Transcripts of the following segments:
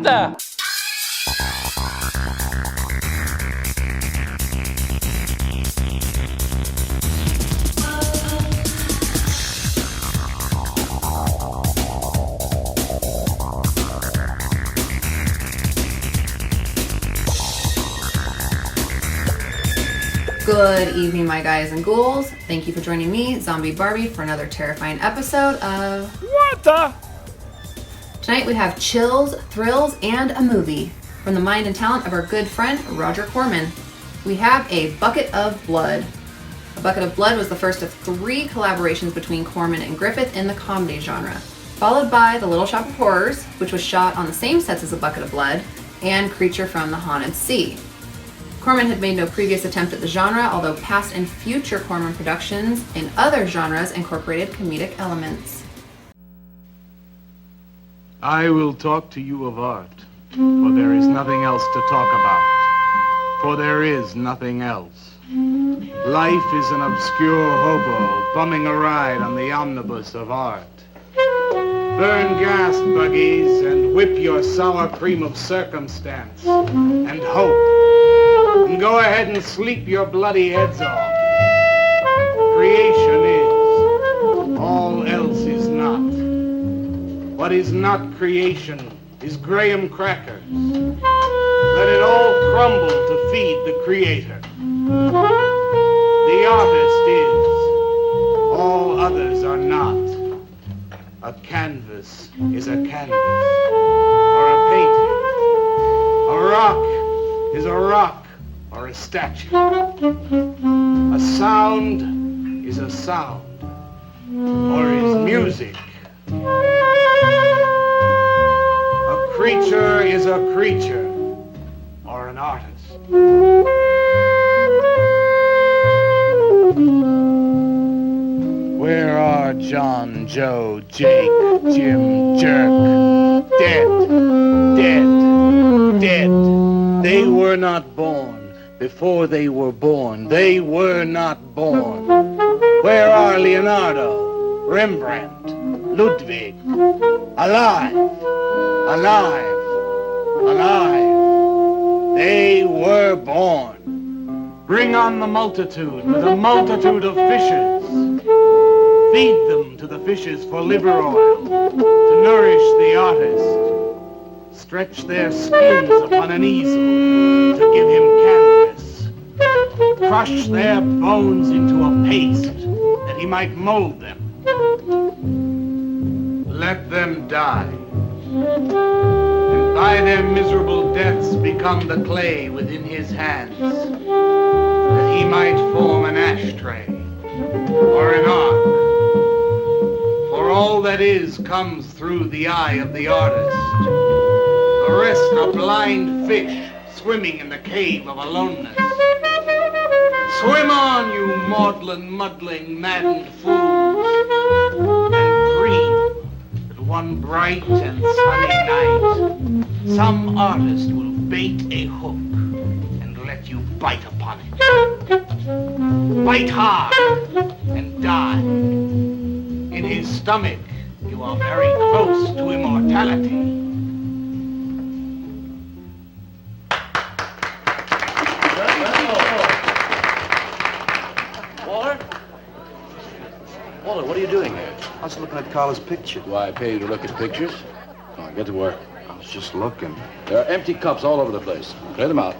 What? Good evening, my guys and ghouls. Thank you for joining me, Zombie Barbie, for another terrifying episode of... What the? Tonight we have chills, thrills, and a movie from the mind and talent of our good friend, Roger Corman. We have A Bucket of Blood. A Bucket of Blood was the first of 3 collaborations between Corman and Griffith in the comedy genre, followed by The Little Shop of Horrors, which was shot on the same sets as A Bucket of Blood, and Creature from the Haunted Sea. Corman had made no previous attempt at the genre, although past and future Corman productions in other genres incorporated comedic elements. I will talk to you of art, for there is nothing else to talk about, for there is nothing else. Life is an obscure hobo bumming a ride on the omnibus of art. Burn gas buggies and whip your sour cream of circumstance and hope. And go ahead and sleep your bloody heads off. Creation is. All else is not. What is not creation is graham crackers. Let it all crumble to feed the creator. The artist is. All others are not. A canvas is a canvas, or a painting. A rock is a rock, or a statue. A sound is a sound, or is music. A creature is a creature, or an artist. Where are John, Joe, Jake, Jim, Jerk? Dead, dead, dead. They were not born. Before they were born, they were not born. Where are Leonardo, Rembrandt, Ludwig? Alive, alive, alive. They were born. Bring on the multitude with a multitude of fishes. Feed them to the fishes for liver oil, to nourish the artist. Stretch their skins upon an easel to give him canvas. Crush their bones into a paste that he might mold them. Let them die. And by their miserable deaths become the clay within his hands, that he might form an ashtray or an ark. For all that is comes through the eye of the artist. The rest are blind fish swimming in the cave of aloneness. Swim on, you maudlin, muddling, maddened fools, and dream that one bright and sunny night some artist will bait a hook and let you bite upon it. Bite hard and die. In his stomach, you are very close to immortality. Walter, what are you doing here? I was looking at Carla's picture. Do I pay you to look at pictures? Come on, get to work. I was just looking. There are empty cups all over the place. Clear them out.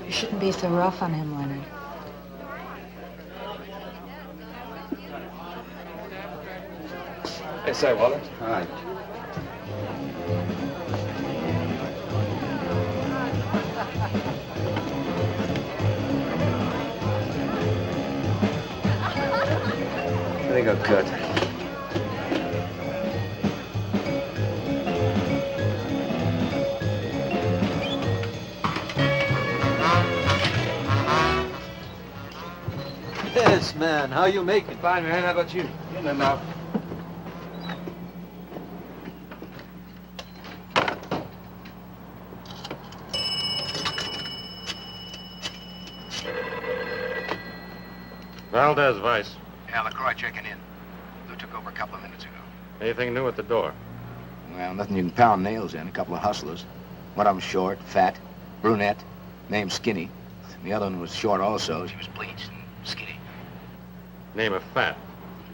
You shouldn't be so rough on him, Leonard. Hey, say, Walter. Hi. There you go, Kurt. Yes, man. How you make it? Fine, man. How about you? In and out. Valdez, Vice. Yeah, LaCroix checking in. Lou took over a couple of minutes ago. Anything new at the door? Well, nothing you can pound nails in. A couple of hustlers. One of them short, fat, brunette, named Skinny. The other one was short also. She was bleached and skinny. Name of fat.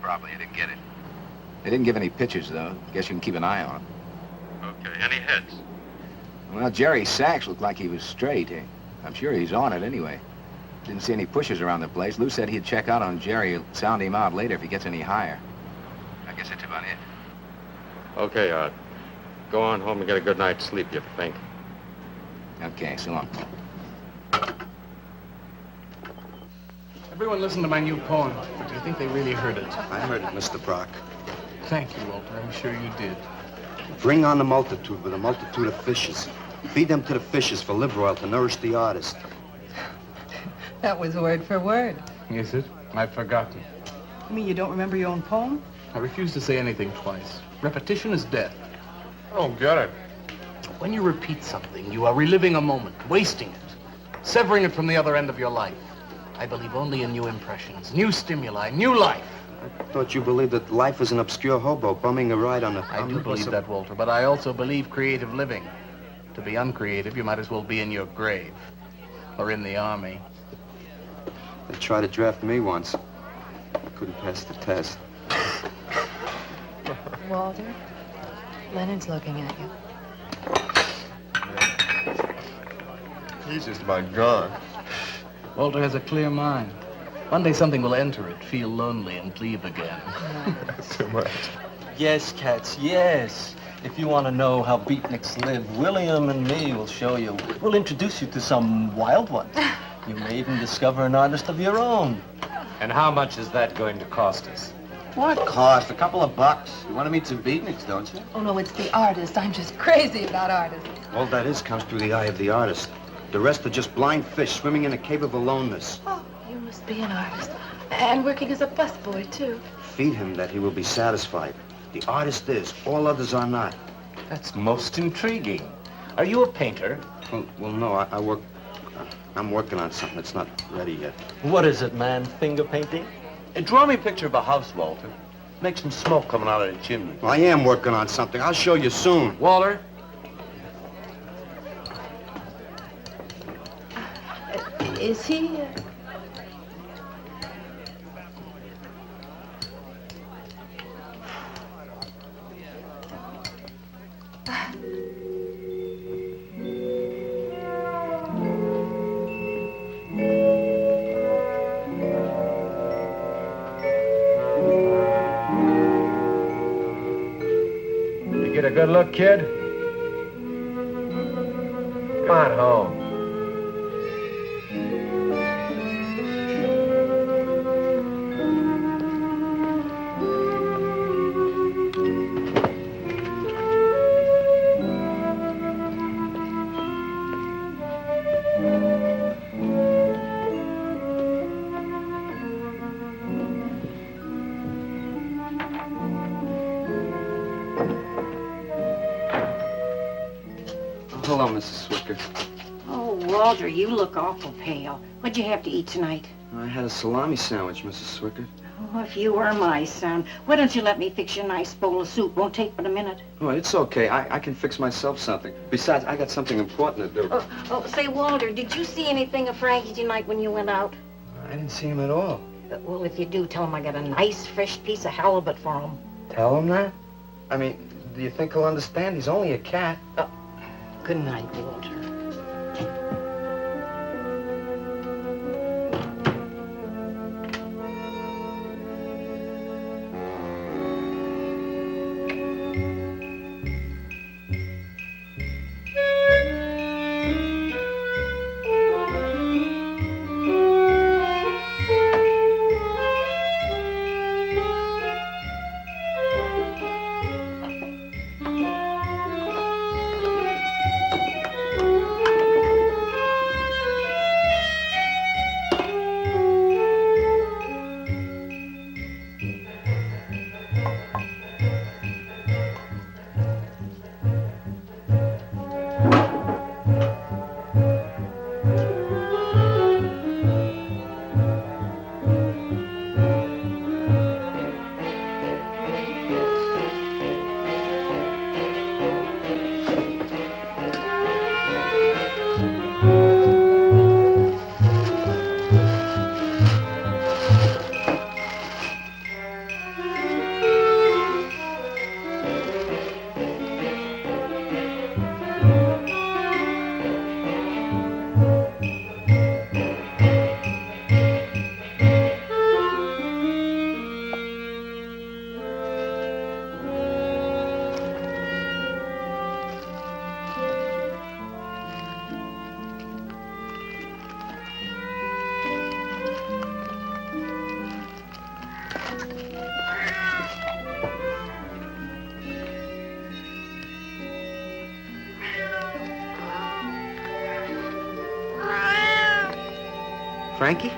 Probably you didn't get it. They didn't give any pictures, though. Guess you can keep an eye on them. Okay, any heads? Well, Jerry Sachs looked like he was straight. I'm sure he's on it anyway. Didn't see any pushers around the place. Lou said he'd check out on Jerry, sound him out later if he gets any higher. I guess that's about it. Okay, Art. Go on home and get a good night's sleep, you fink. Okay, so long. Everyone listen to my new poem. Do you think they really heard it? I heard it, Mr. Brock. Thank you, Walter. I'm sure you did. Bring on the multitude with a multitude of fishes. Feed them to the fishes for liver oil to nourish the artist. That was word for word. Is it? I've forgotten. You mean you don't remember your own poem? I refuse to say anything twice. Repetition is death. I don't get it. When you repeat something, you are reliving a moment, wasting it, severing it from the other end of your life. I believe only in new impressions, new stimuli, new life. I thought you believed that life is an obscure hobo bumming a ride on a... I do believe that, Walter, but I also believe creative living. To be uncreative, you might as well be in your grave. Or in the army. They tried to draft me once. Couldn't pass the test. Walter, Leonard's looking at you. He's just about gone. Walter has a clear mind. One day something will enter it, feel lonely, and leave again. Too much. Yes, Katz, yes. If you want to know how beatniks live, William and me will show you. We'll introduce you to some wild ones. You may even discover an artist of your own. And how much is that going to cost us? What cost? A couple of bucks. You want to meet some beatniks, don't you? Oh, no, it's the artist. I'm just crazy about artists. All that is comes through the eye of the artist. The rest are just blind fish swimming in a cave of aloneness. Oh, you must be an artist. And working as a busboy, too. Feed him that he will be satisfied. The artist is. All others are not. That's most intriguing. Are you a painter? Well, no, I'm working on something that's not ready yet. What is it, man? Finger painting? Draw me a picture of a house, Walter. Make some smoke coming out of the chimney. Well, I am working on something. I'll show you soon. Walter? Is he? You get a good look, kid? Come on home. Hello, Mrs. Swicker. Oh, Walter, you look awful pale. What'd you have to eat tonight? I had a salami sandwich, Mrs. Swicker. Oh, if you were my son, why don't you let me fix you a nice bowl of soup? Won't take but a minute. Oh, it's okay. I can fix myself something. Besides, I got something important to do. Say, Walter, did you see anything of Frankie tonight when you went out? I didn't see him at all. Well, if you do, tell him I got a nice, fresh piece of halibut for him. Tell him that? I mean, do you think he'll understand? He's only a cat. Good night, Walter. Frankie?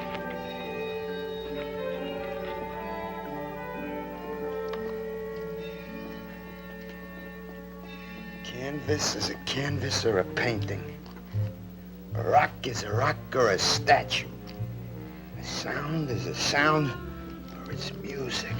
Canvas is a canvas or a painting. A rock is a rock or a statue. A sound is a sound or it's music.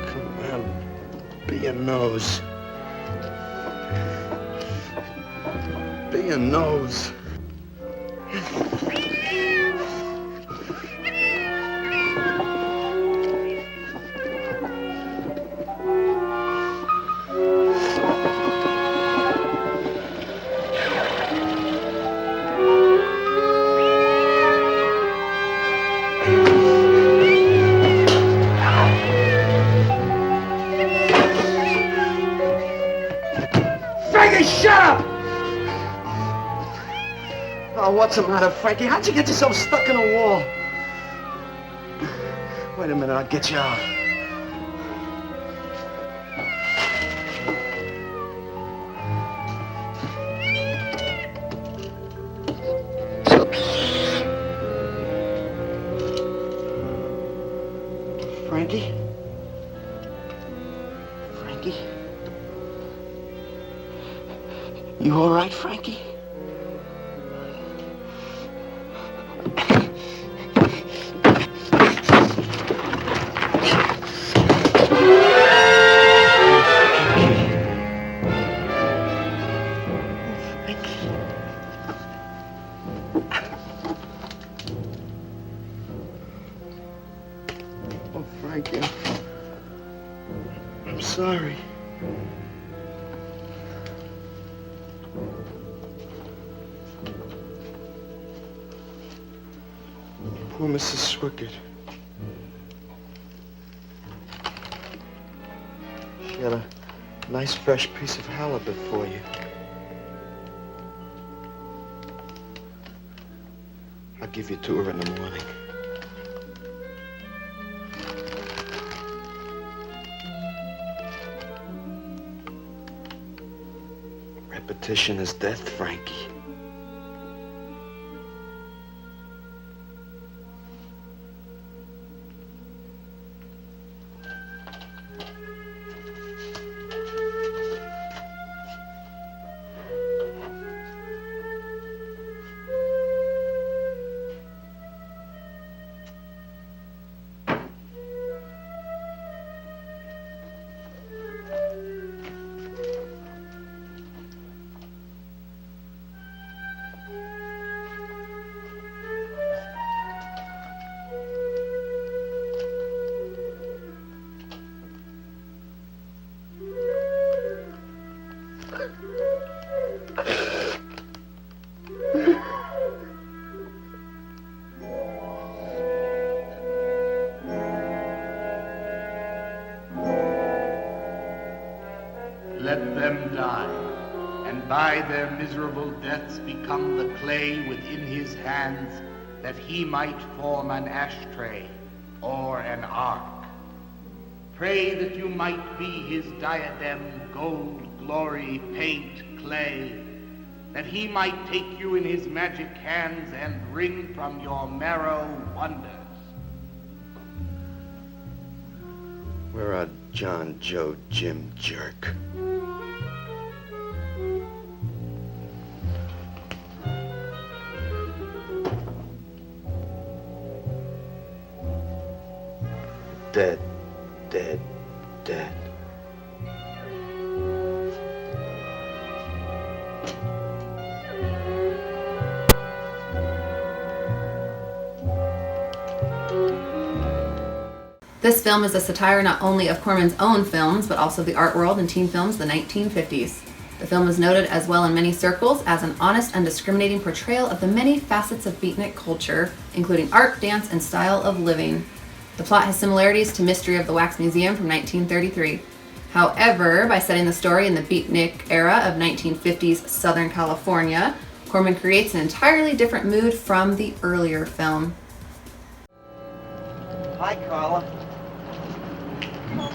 Come on, be a nose. Be a nose. Frankie, shut up! Oh, what's the matter, Frankie? How'd you get yourself stuck in a wall? Wait a minute, I'll get you out. Frankie? Frankie? You all right, Frankie? Oh, Frankie, I'm sorry. Poor Mrs. Swickett. She had a nice fresh piece of halibut for you. I'll give you to her in the morning. Repetition is death, Frankie. Let them die, and by their miserable deaths become the clay within his hands, that he might form an ashtray or an ark. Pray that you might be his diadem, gold, glory, paint, clay, that he might take you in his magic hands and wring from your marrow wonders. Where are John, Joe, Jim, Jerk? Dead, dead, dead. This film is a satire not only of Corman's own films, but also the art world and teen films of the 1950s. The film is noted as well in many circles as an honest, undiscriminating portrayal of the many facets of beatnik culture, including art, dance, and style of living. The plot has similarities to Mystery of the Wax Museum from 1933. However, by setting the story in the beatnik era of 1950s Southern California, Corman creates an entirely different mood from the earlier film. Hi, Carla.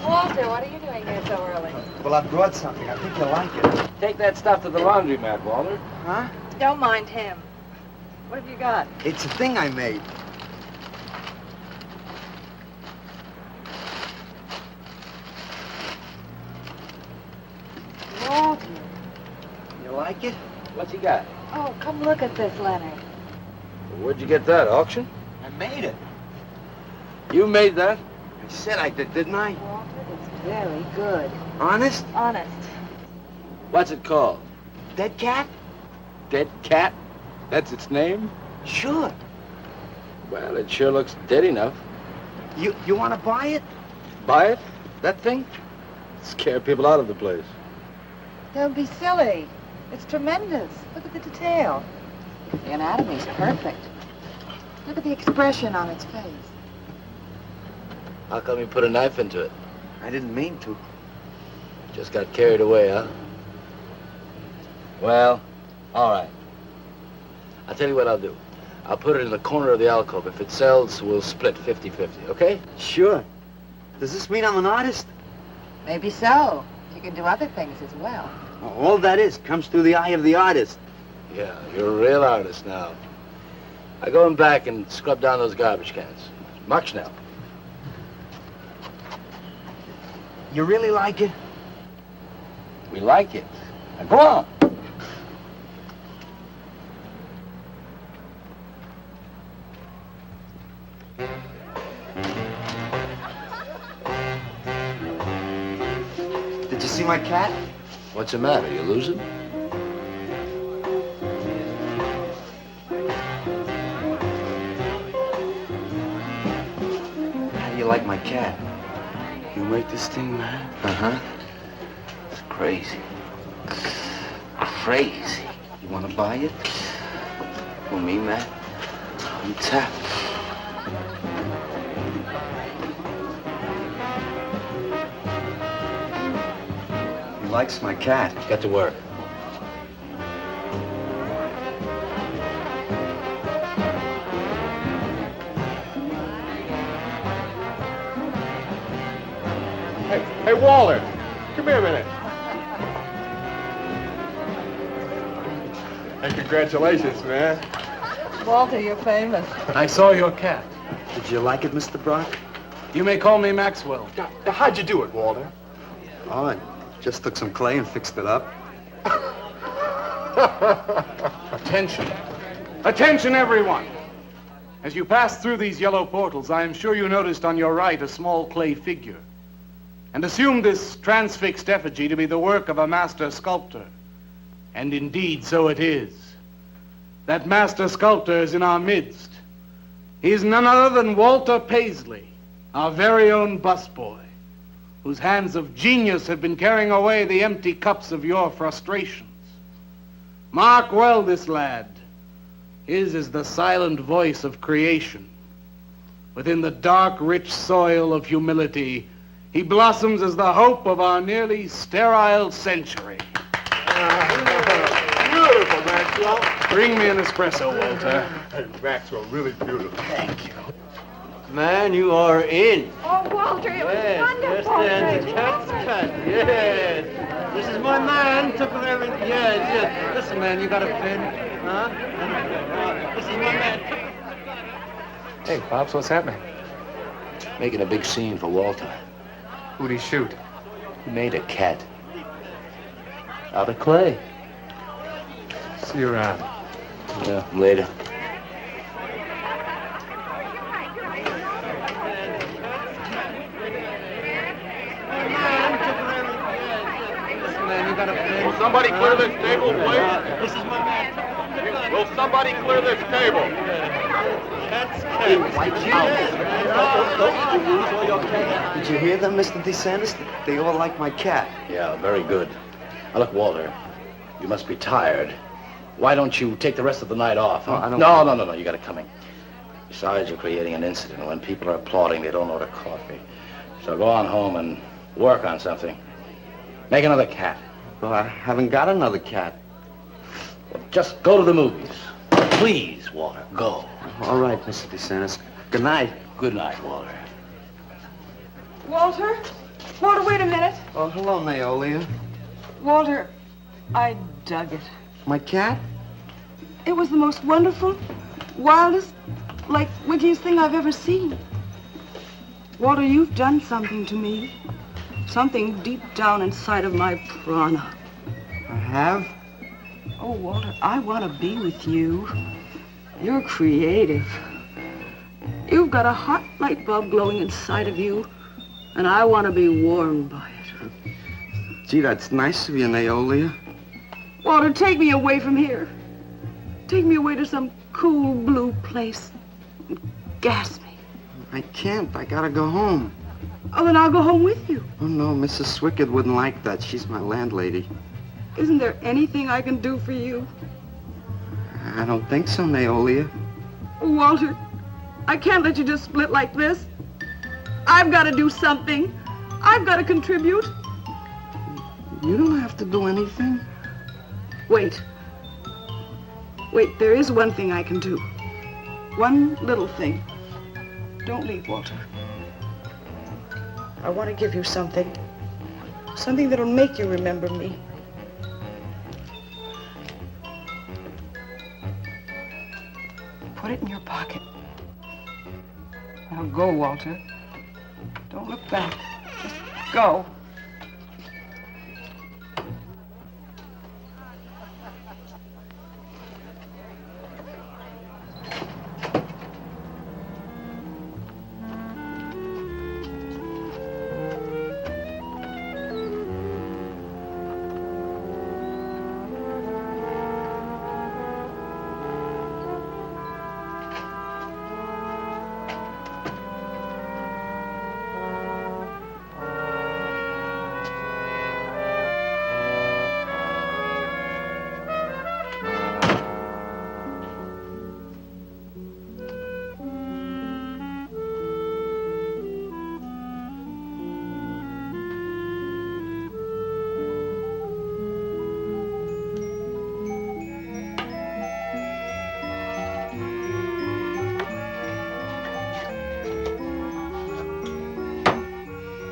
Walter, what are you doing here so early? Well, I brought something. I think you'll like it. Take that stuff to the laundromat, Walter. Huh? Don't mind him. What have you got? It's a thing I made. Walter. You like it? What's he got? Oh, come look at this, Leonard. Where'd you get that, auction? I made it. You made that? I said I did, didn't I? Walter, it's very good. Honest? Honest. What's it called? Dead cat? Dead Cat? That's its name? Sure. Well, it sure looks dead enough. You want to buy it? Buy it? That thing? Scare people out of the place. Don't be silly. It's tremendous. Look at the detail. The anatomy's perfect. Look at the expression on its face. How come you put a knife into it? I didn't mean to. Just got carried away, huh? Well, all right. I'll tell you what I'll do. I'll put it in the corner of the alcove. If it sells, we'll split 50-50, okay? Sure. Does this mean I'm an artist? Maybe so. You can do other things as well. All that is comes through the eye of the artist. Yeah, you're a real artist now. I go in back and scrub down those garbage cans. March now. You really like it? We like it. Now go on. Did you see my cat? What's the matter? You losing? How do you like my cat? You make this thing, man? Uh-huh. It's crazy. Crazy. You want to buy it? For me, man? I'm tapped. He likes my cat. Get to work. Hey, Walter, come here a minute. Hey, congratulations, man. Walter, you're famous. I saw your cat. Did you like it, Mr. Brock? You may call me Maxwell. Now, how'd you do it, Walter? Oh, I just took some clay and fixed it up. Attention. Attention, everyone. As you pass through these yellow portals, I am sure you noticed on your right a small clay figure, and assumed this transfixed effigy to be the work of a master sculptor. And indeed, so it is. That master sculptor is in our midst. He is none other than Walter Paisley, our very own busboy, whose hands of genius have been carrying away the empty cups of your frustrations. Mark well this lad. His is the silent voice of creation. Within the dark, rich soil of humility, he blossoms as the hope of our nearly sterile century. Beautiful, Maxwell. Bring me an espresso, Walter. Hey, Maxwell, really beautiful. Thank you. Man, you are in. Oh, Walter, it was Yes, wonderful. yes, the cat's cut. Yes. This is my man. Took with everything. Yes, yes. Listen, man, you got a pen? Huh? This is my man. Hey, Pops, what's happening? Making a big scene for Walter. Who'd he shoot? He made a cat. Out of clay. See you around. Yeah, later. Listen, man, you got a pen? Will somebody clear this table, please? This is my man. Will somebody clear this table? Cat's cat. Did you hear them, Mr. DeSantis? They all like my cat. Yeah, very good. Now, look, Walter, you must be tired. Why don't you take the rest of the night off? Huh? Oh, I don't- No, you got it coming. Besides, you're creating an incident. When people are applauding, they don't order coffee. So go on home and work on something. Make another cat. Well, I haven't got another cat. Well, just go to the movies. Please, Walter, go. All right, Mr. DeSantis. Good night. Good night, Walter. Walter? Walter, wait a minute. Oh, hello, Naolia. Walter, I dug it. My cat? It was the most wonderful, wildest, like, wickiest thing I've ever seen. Walter, you've done something to me. Something deep down inside of my prana. I have? Oh, Walter, I want to be with you. You're creative. You've got a hot light bulb glowing inside of you, and I want to be warmed by it. Gee, that's nice of you, Naolia. Walter, take me away from here. Take me away to some cool blue place. Gas me. I can't. I gotta go home. Oh, then I'll go home with you. Oh, no, Mrs. Swickard wouldn't like that. She's my landlady. Isn't there anything I can do for you? I don't think so, Naolia. Oh, Walter, I can't let you just split like this. I've got to do something. I've got to contribute. You don't have to do anything. Wait. Wait, there is one thing I can do. One little thing. Don't leave, Walter. I want to give you something. Something that'll make you remember me. Put it in your pocket. Now go, Walter. Don't look back. Just go.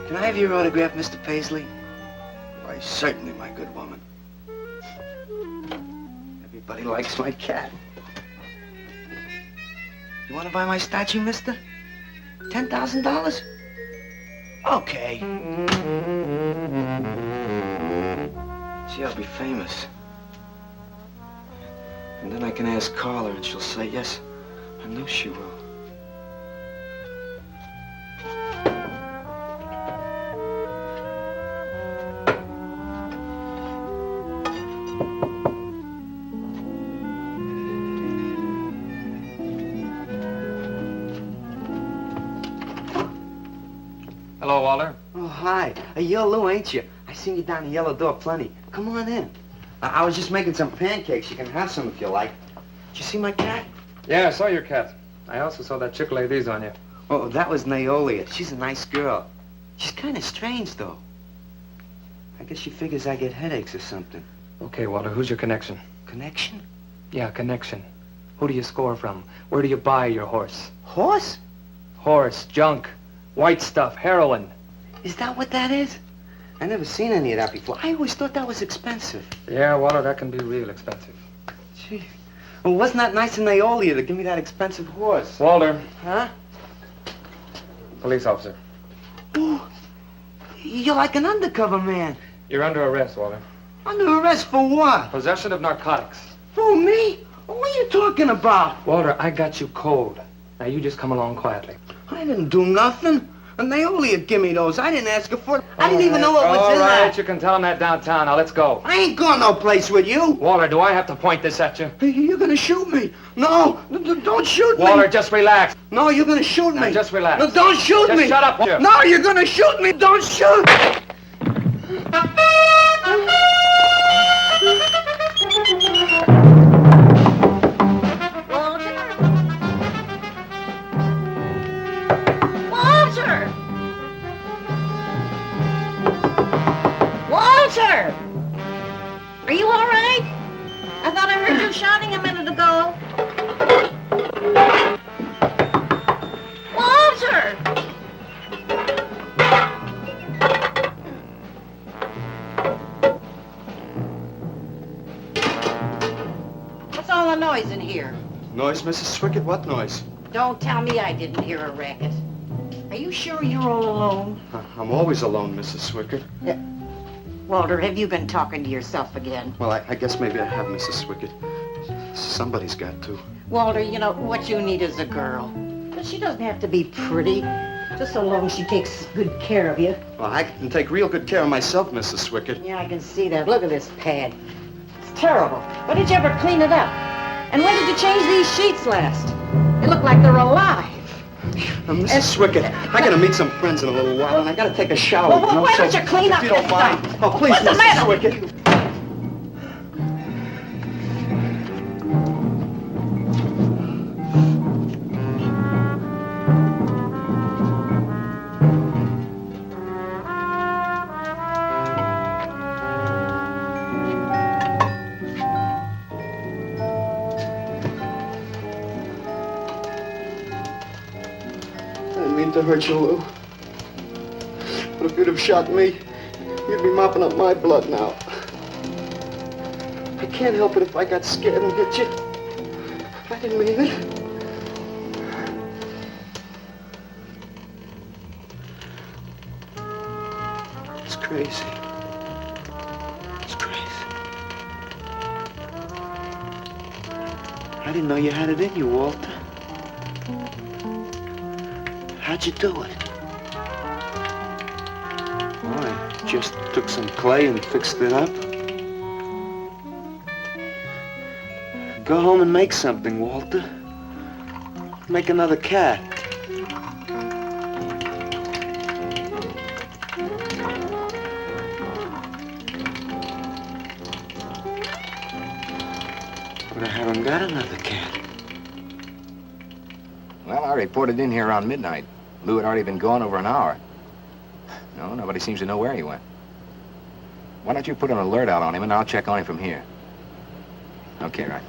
Can I have your autograph, Mr. Paisley? Why, certainly, my good woman. Everybody likes my cat. You want to buy my statue, mister? $10,000? Okay. Gee, I'll be famous. And then I can ask Carla, and she'll say yes. I know she will. Hello, Walter. Oh, hi. You're Lou, ain't you? I seen you down the yellow door plenty. Come on in. I was just making some pancakes. You can have some if you like. Did you see my cat? Yeah, I saw your cat. I also saw that chick lay these on you. Oh, that was Naolia. She's a nice girl. She's kind of strange, though. I guess she figures I get headaches or something. Okay, Walter, who's your connection? Connection? Yeah, connection. Who do you score from? Where do you buy your horse? Horse? Horse, junk, white stuff, heroin. Is that what that is? I never seen any of that before. I always thought that was expensive. Yeah, Walter, that can be real expensive. Gee. Well, wasn't that nice of Naolia to give me that expensive horse? Walter. Huh? Police officer. Oh, you're like an undercover man. You're under arrest, Walter. Under arrest for what? Possession of narcotics. For me? What are you talking about? Walter, I got you cold. Now you just come along quietly. I didn't do nothing. And Naolia give me those. I didn't ask her for it. I didn't even know what was in All right, that. you can tell him that downtown. Now let's go. I ain't going no place with you. Walter, do I have to point this at you? You're gonna shoot me. No, don't shoot me. Walter, just relax. No, you're gonna shoot me. Now just relax. No, don't shoot Just me. shut up, Walter. No, you're gonna shoot me. Don't shoot. Walter! Walter! Are you all right? I thought I heard you shouting a minute ago. Walter! all the noise in here? Noise, Mrs. Swickett? What noise? Don't tell me I didn't hear a racket. Are you sure you're all alone? I'm always alone, Mrs. Swickett. Walter, have you been talking to yourself again? Well, I guess maybe I have, Mrs. Swickett. Somebody's got to. Walter, you know, what you need is a girl. But she doesn't have to be pretty, just so long as she takes good care of you. Well, I can take real good care of myself, Mrs. Swickett. Yeah, I can see that. Look at this pad. It's terrible. When did you ever clean it up? And when did you change these sheets last? They look like they're alive. Mrs. Swickett, I gotta meet some friends in a little while, and I gotta take a shower. Well, why don't you clean up if you don't this mind. stuff? Oh, please, What's the Mrs. matter? Swickett. To hurt you, Lou. But if you'd have shot me, you'd be mopping up my blood now. I can't help it if I got scared and hit you. I didn't mean it. It's crazy. It's crazy. I didn't know you had it in you, Walter. How'd you do it? Oh, I just took some clay and fixed it up. Go home and make something, Walter. Make another cat. But I haven't got another cat. Well, I reported in here around midnight. Lou had already been gone over an hour. No, nobody seems to know where he went. Why don't you put an alert out on him, and I'll check on him from here. Okay, right.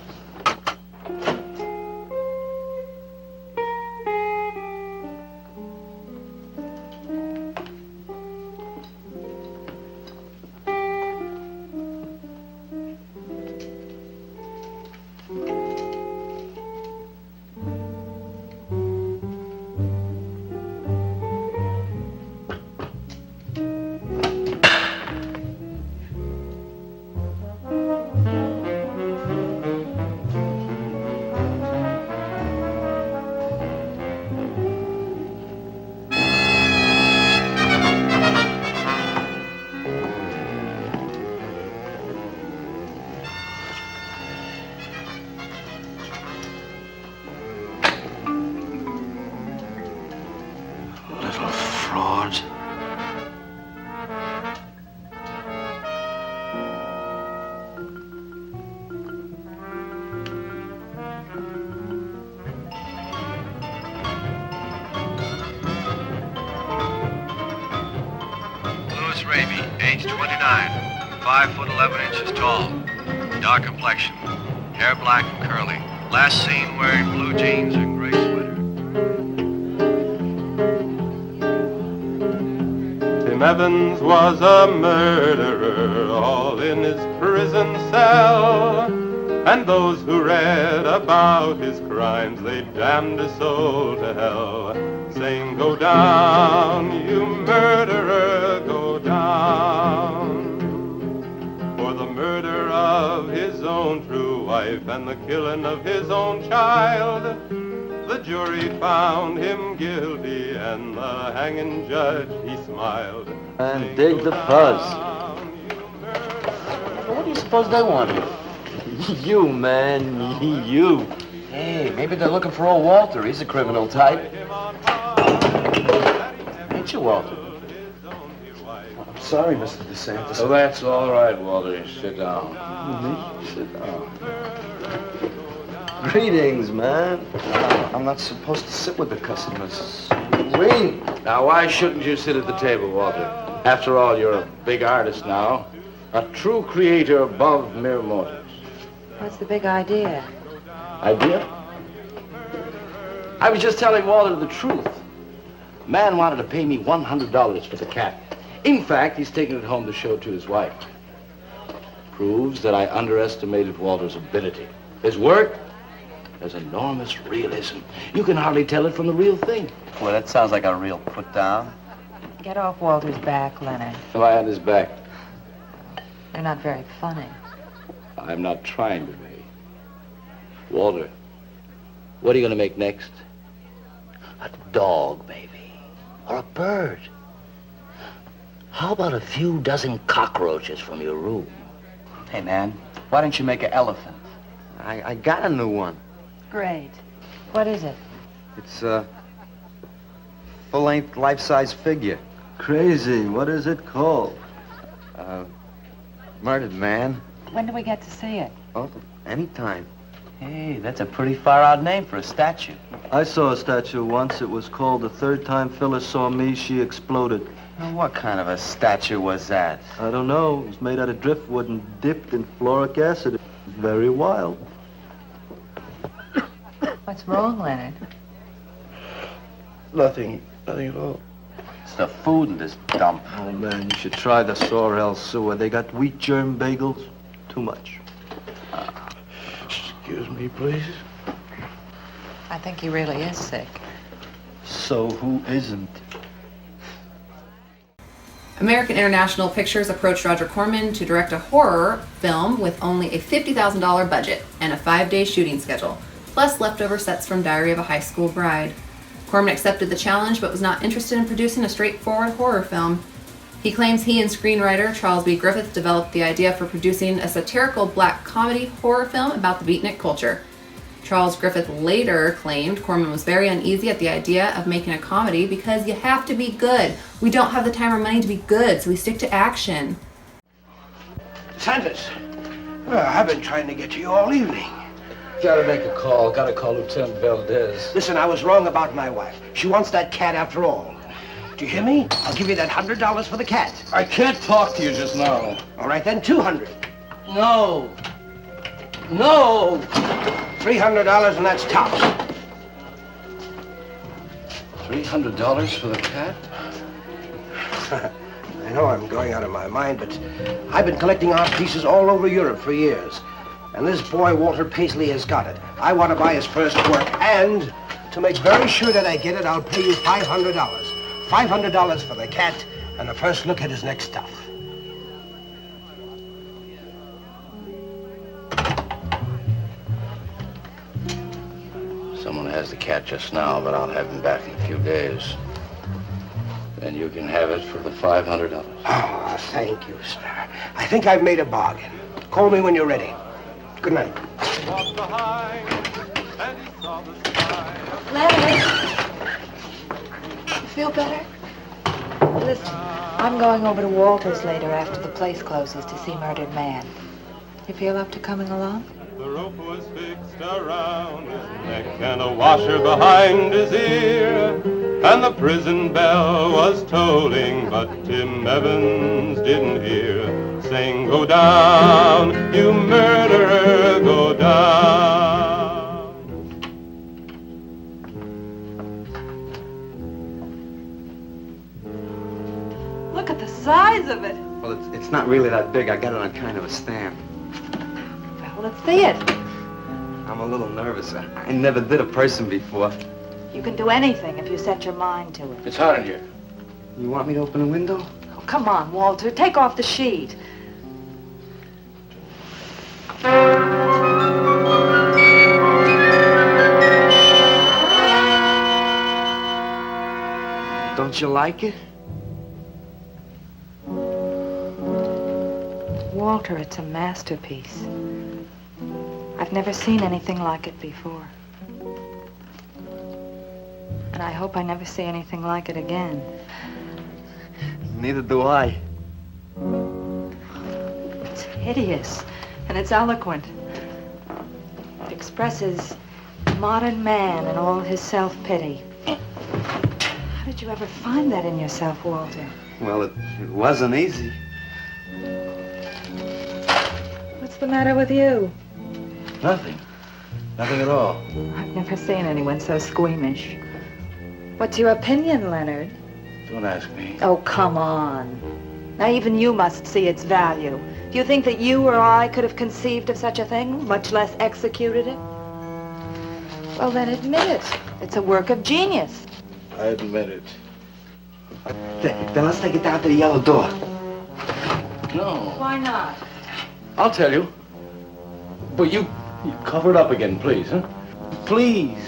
Age 29, 5 foot 11 inches tall, dark complexion, hair black and curly. Last seen wearing blue jeans and gray sweater. Tim Evans was a murderer, all in his prison cell. And those who read about his crimes, they damned his soul to hell, saying, "Go down, you murderer, go down." For the murder of his own true wife and the killing of his own child, the jury found him guilty and the hanging judge, he smiled. And dig the fuzz. What do you suppose they wanted? You, man, you. Hey, maybe they're looking for old Walter. He's a criminal type. Ain't you, Walter? I'm sorry, Mr. DeSantis. Oh, that's all right, Walter. Sit down. Sit down. Greetings, man. I'm not supposed to sit with the customers. Wait. Now, why shouldn't you sit at the table, Walter? After all, you're a big artist now. A true creator above mere mortals. What's the big idea? Idea? I was just telling Walter the truth. Man wanted to pay me $100 for the cat. In fact, he's taking it home to show to his wife. Proves that I underestimated Walter's ability. His work has enormous realism. You can hardly tell it from the real thing. Well, that sounds like a real put-down. Get off Walter's back, Leonard. If I had his back, You're not very funny. I'm not trying to be. Walter, what are you going to make next? A dog, maybe. Or a bird. How about a few dozen cockroaches from your room? Hey, man, why don't you make an elephant? I got a new one. Great. What is it? It's a full-length, life-size figure. Crazy. What is it called? Murdered man. When do we get to see it? Oh, anytime. Hey, that's a pretty far-out name for a statue. I saw a statue once. It was called The Third Time Phyllis Saw Me, She Exploded. Now, what kind of a statue was that? I don't know. It was made out of driftwood and dipped in fluoric acid. Very wild. What's wrong, Leonard? Nothing at all. It's the food in this dump. Oh, man, you should try the Sorrel sewer. They got wheat germ bagels. Too much. Excuse me, please. I think he really is sick. So who isn't? American International Pictures approached Roger Corman to direct a horror film with only a $50,000 budget and a 5-day shooting schedule, plus leftover sets from Diary of a High School Bride. Corman accepted the challenge but was not interested in producing a straightforward horror film. He claims he and screenwriter Charles B. Griffith developed the idea for producing a satirical black comedy horror film about the beatnik culture. Charles Griffith later claimed Corman was very uneasy at the idea of making a comedy because you have to be good. We don't have the time or money to be good, so we stick to action. Sanders, I've been trying to get to you all evening. Gotta make a call. Gotta call Lieutenant Valdez. Listen, I was wrong about my wife. She wants that cat after all. Do you hear me? I'll give you that $100 for the cat. I can't talk to you just now. All right, then, $200. No. No. $300 and that's tops. $300 for the cat? I know I'm going out of my mind, but I've been collecting art pieces all over Europe for years. And this boy, Walter Paisley, has got it. I want to buy his first work, and to make very sure that I get it, I'll pay you $500. $500 for the cat and the first look at his next stuff. Someone has the cat just now, but I'll have him back in a few days. Then you can have it for the $500. Oh, thank you, sir. I think I've made a bargain. Call me when you're ready. Good night. Leonard! You feel better? Listen, I'm going over to Walter's later after the place closes to see Murdered Man. You feel up to coming along? The rope was fixed around his neck and a washer behind his ear, and the prison bell was tolling, but Tim Evans didn't hear. Saying, go down, you murderer, go down. Look at the size of it. Well, it's not really that big. I got it on kind of a stand. Well, let's see it. I'm a little nervous. I never did a person before. You can do anything if you set your mind to it. It's hot in here. You want me to open a window? Oh, come on, Walter. Take off the sheet. Don't you like it? Walter, it's a masterpiece. I've never seen anything like it before. And I hope I never see anything like it again. Neither do I. It's hideous, and it's eloquent. It expresses modern man and all his self-pity. How did you ever find that in yourself, Walter? Well, it wasn't easy. What's the matter with you? Nothing. Nothing at all. I've never seen anyone so squeamish. What's your opinion, Leonard? Don't ask me. Oh, come on. Now, even you must see its value. Do you think that you or I could have conceived of such a thing, much less executed it? Well, then admit it. It's a work of genius. I admit it. Then let's take it down to the yellow door. No. Why not? I'll tell you. But you cover it up again, please, huh? Please.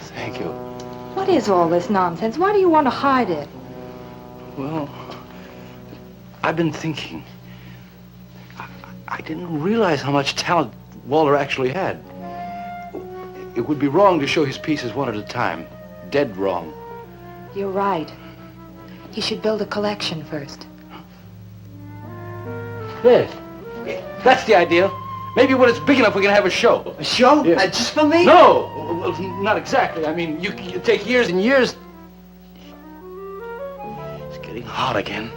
Thank you. What is all this nonsense? Why do you want to hide it? Well, I've been thinking. I didn't realize how much talent Walter actually had. It would be wrong to show his pieces one at a time. Dead wrong. You're right. He should build a collection first. Yes. That's the idea. Maybe when it's big enough, we can have a show. A show? Yeah. Just for me? No! Well, not exactly. I mean, you take years and years. It's getting hot again.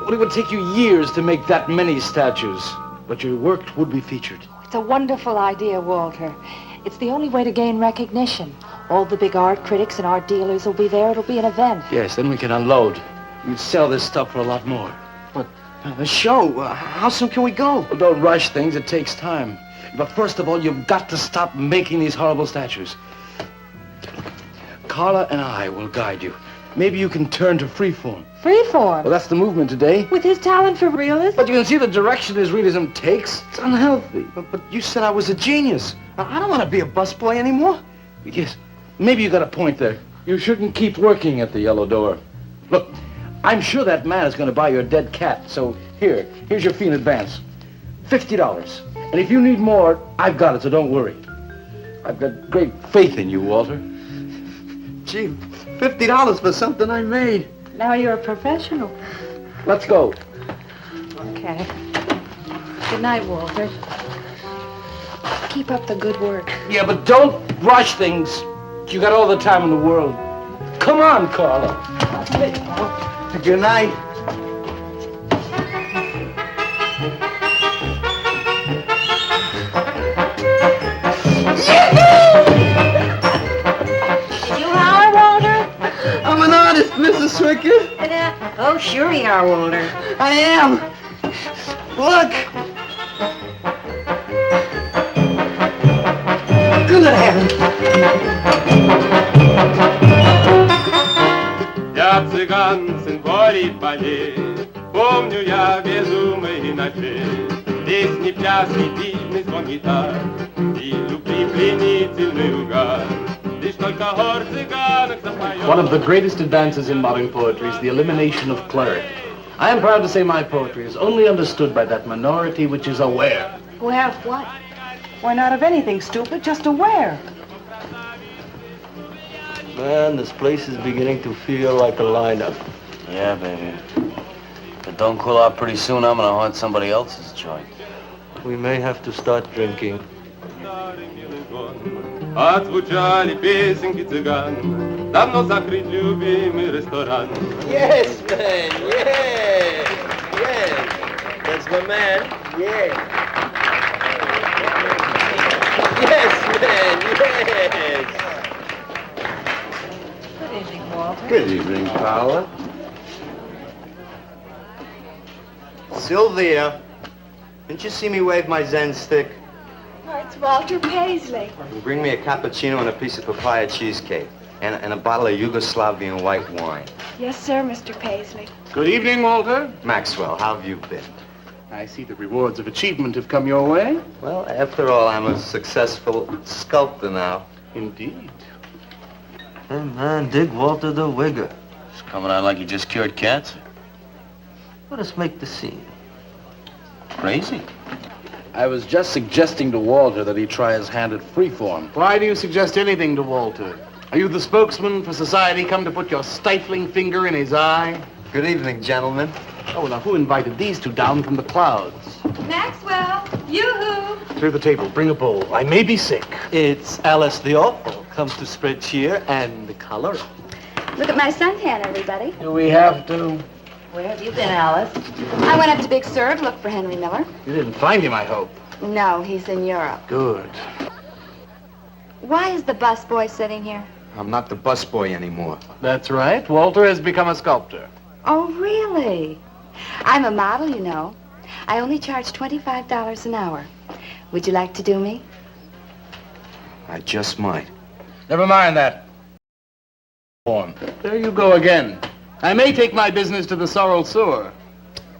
Well, it would take you years to make that many statues, but your work would be featured. It's a wonderful idea, Walter. It's the only way to gain recognition. All the big art critics and art dealers will be there. It'll be an event. Yes, then we can unload. We'd sell this stuff for a lot more. But the show, how soon can we go? Well, don't rush things. It takes time. But first of all, you've got to stop making these horrible statues. Carla and I will guide you. Maybe you can turn to freeform. Freeform? Well, that's the movement today. With his talent for realism? But you can see the direction his realism takes. It's unhealthy. But you said I was a genius. I don't want to be a busboy anymore. Yes, maybe you got a point there. You shouldn't keep working at the yellow door. Look, I'm sure that man is going to buy your dead cat. So here's your fee in advance. $50. And if you need more, I've got it, so don't worry. I've got great faith in you, Walter. Gee, $50 for something I made. Now you're a professional. Let's go. Okay. Good night, Walter. Keep up the good work. Yeah, but don't rush things. You got all the time in the world. Come on, Carla. Good night. Did you holler, Walter? I'm an artist, Mrs. Swickett. Oh, sure you are, Walter. I am. Look. Good hand. Я цыган, сын полей полей, помню я безумные ночи, песни, пляски, дивный звон гитар и любви пленительный угар. Лишь только хор цыганок запоет. One of the greatest advances in modern poetry is the elimination of clarity. I am proud to say my poetry is only understood by that minority which is aware. Aware of what? Why, not of anything, stupid, just aware. Man, this place is beginning to feel like a lineup. Yeah, baby. If it don't cool out pretty soon, I'm gonna haunt somebody else's joint. We may have to start drinking. Отзвучали песенки цыган, давно закрыт любимый ресторан. Yes, man, yeah. Yes. That's my man. Yeah. Yes, man, yes. Good evening, Walter. Good evening, Paula. Sylvia, didn't you see me wave my Zen stick? Oh, it's Walter Paisley. Bring me a cappuccino and a piece of papaya cheesecake. And a bottle of Yugoslavian white wine. Yes, sir, Mr. Paisley. Good evening, Walter. Maxwell, how have you been? I see the rewards of achievement have come your way. Well, after all, I'm a successful sculptor now. Indeed. Hey, man, dig Walter the Wigger. It's coming out like he just cured cancer. Let us make the scene. Crazy. I was just suggesting to Walter that he try his hand at freeform. Why do you suggest anything to Walter? Are you the spokesman for society come to put your stifling finger in his eye? Good evening, gentlemen. Oh, now who invited these two down from the clouds? Maxwell, yoo-hoo. Clear the table, bring a bowl. I may be sick. It's Alice the Awful. Comes to spread cheer and color. Look at my suntan, everybody. Do we have to? Where have you been, Alice? I went up to Big Sur to look for Henry Miller. You didn't find him, I hope. No, he's in Europe. Good. Why is the busboy sitting here? I'm not the busboy anymore. That's right. Walter has become a sculptor. Oh, really? I'm a model, you know. I only charge $25 an hour. Would you like to do me? I just might. Never mind that. Form. There you go again. I may take my business to the Sorrel Sewer.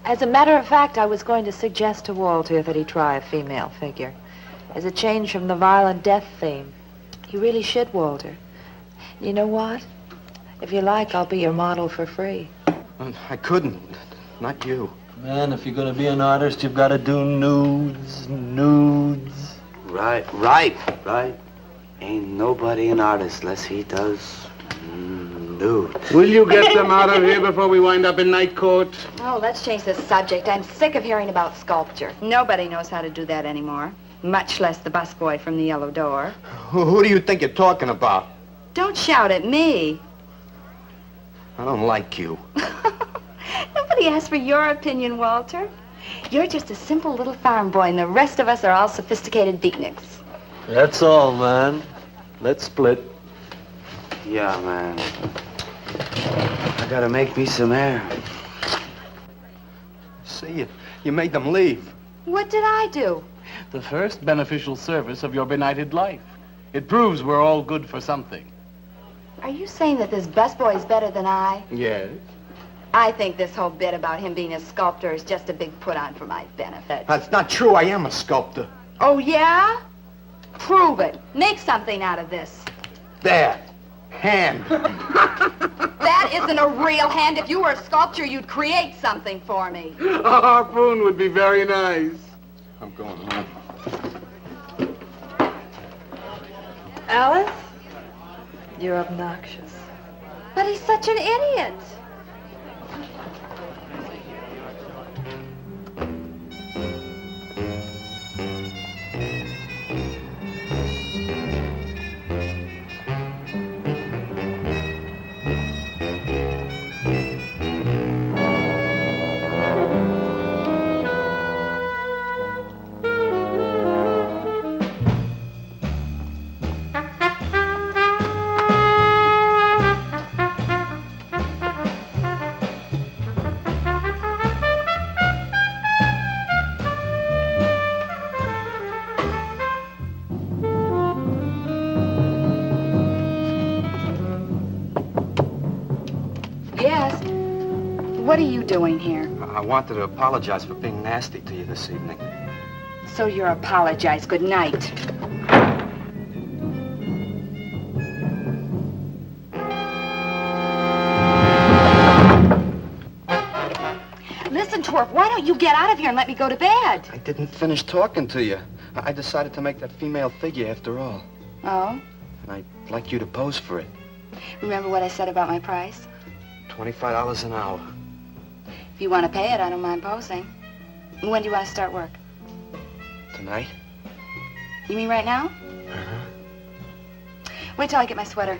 As a matter of fact, I was going to suggest to Walter that he try a female figure. As a change from the violent death theme. He really should, Walter. You know what? If you like, I'll be your model for free. I couldn't. Not you. Man, if you're gonna be an artist, you've got to do nudes. Right. Ain't nobody an artist unless he does nude. Will you get them out of here before we wind up in night court? Oh, let's change the subject. I'm sick of hearing about sculpture. Nobody knows how to do that anymore. Much less the busboy from the Yellow Door. Who do you think you're talking about? Don't shout at me. I don't like you. Nobody asked for your opinion, Walter. You're just a simple little farm boy, and the rest of us are all sophisticated beatniks. That's all, man. Let's split. Yeah, man. I gotta make me some air. See, you made them leave. What did I do? The first beneficial service of your benighted life. It proves we're all good for something. Are you saying that this busboy is better than I? Yes. I think this whole bit about him being a sculptor is just a big put-on for my benefit. That's not true. I am a sculptor. Oh, yeah? Prove it. Make something out of this. There. Hand. That isn't a real hand. If you were a sculptor, you'd create something for me. A harpoon would be very nice. I'm going home. Alice? You're obnoxious. But he's such an idiot. What are you doing here? I wanted to apologize for being nasty to you this evening. So you're apologized. Good night. Listen, Twerp, why don't you get out of here and let me go to bed? I didn't finish talking to you. I decided to make that female figure after all. Oh? And I'd like you to pose for it. Remember what I said about my price? $25 an hour. If you want to pay it, I don't mind posing. When do you want to start work? Tonight? You mean right now? Uh-huh. Wait till I get my sweater.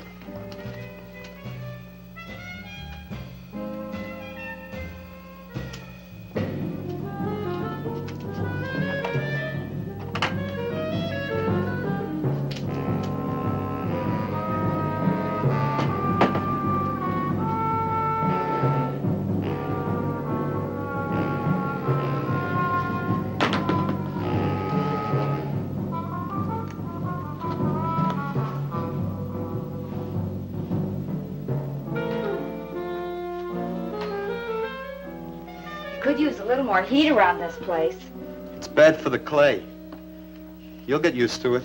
Could use a little more heat around this place. It's bad for the clay. You'll get used to it.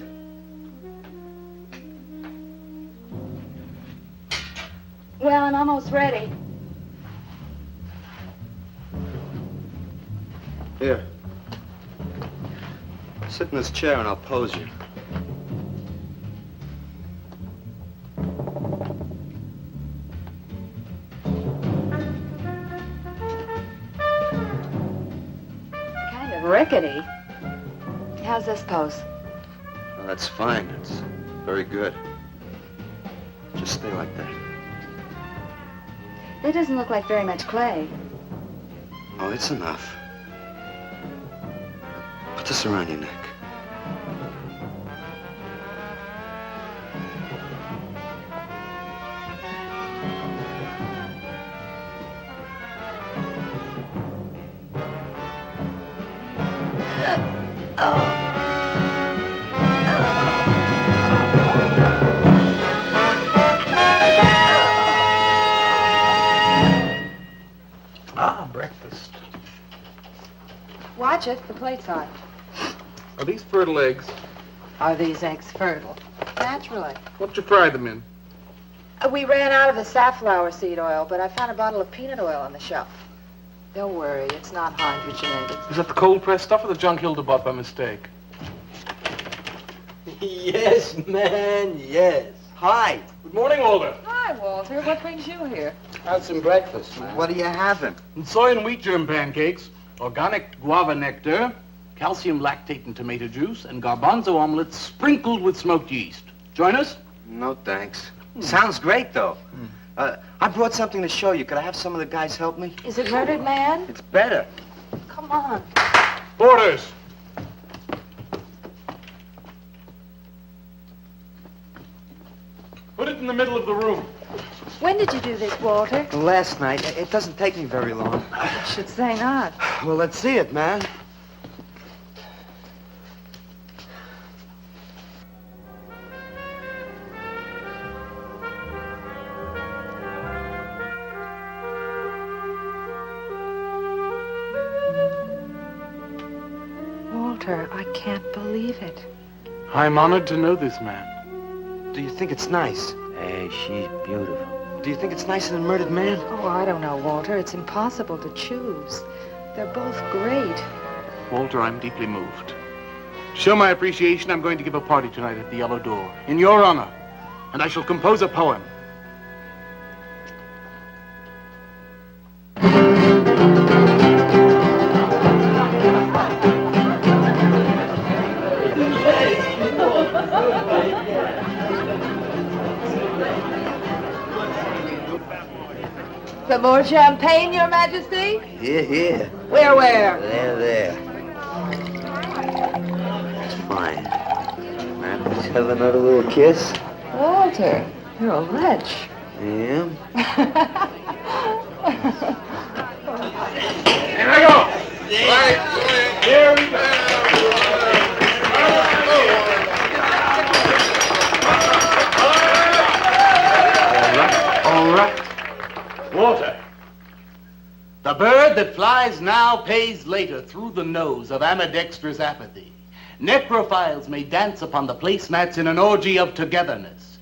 Well, I'm almost ready. Here. Sit in this chair and I'll pose you. Kind of rickety. How's this pose? Well, that's fine. It's very good. Just stay like that. That doesn't look like very much clay. Oh, it's enough. Put this around your neck. Watch it. The plate's hot. Are these fertile eggs? Are these eggs fertile? Naturally. What'd you fry them in? We ran out of the safflower seed oil, but I found a bottle of peanut oil on the shelf. Don't worry, it's not hydrogenated. Is that the cold-pressed stuff or the junk Hilda bought by mistake? Yes, man, yes. Hi. Good morning, Walter. Hi, Walter. What brings you here? Had some breakfast, man. What are you having? And soy and wheat germ pancakes, organic guava nectar, calcium lactate and tomato juice, and garbanzo omelets sprinkled with smoked yeast. Join us? No, thanks. Sounds great, though. I brought something to show you. Could I have some of the guys help me? Is it Murdered Man? It's better. Come on. Orders. Put it in the middle of the room. When did you do this, Walter? Last night. It doesn't take me very long. I should say not. Well, let's see it, man. Walter, I can't believe it. I'm honored to know this man. Do you think it's nice? Hey, she's beautiful. Do you think it's nicer than Murdered Man? Oh, I don't know, Walter. It's impossible to choose. They're both great. Walter, I'm deeply moved. To show my appreciation, I'm going to give a party tonight at the Yellow Door, in your honor. And I shall compose a poem. Some more champagne, Your Majesty? Here, here. Where? There. It's fine. Man, let's have another little kiss. Walter, you're a lech. Yeah? Here I go! Right, here we go! All right. Walter. The bird that flies now pays later through the nose of ambidextrous apathy. Necrophiles may dance upon the placemats in an orgy of togetherness.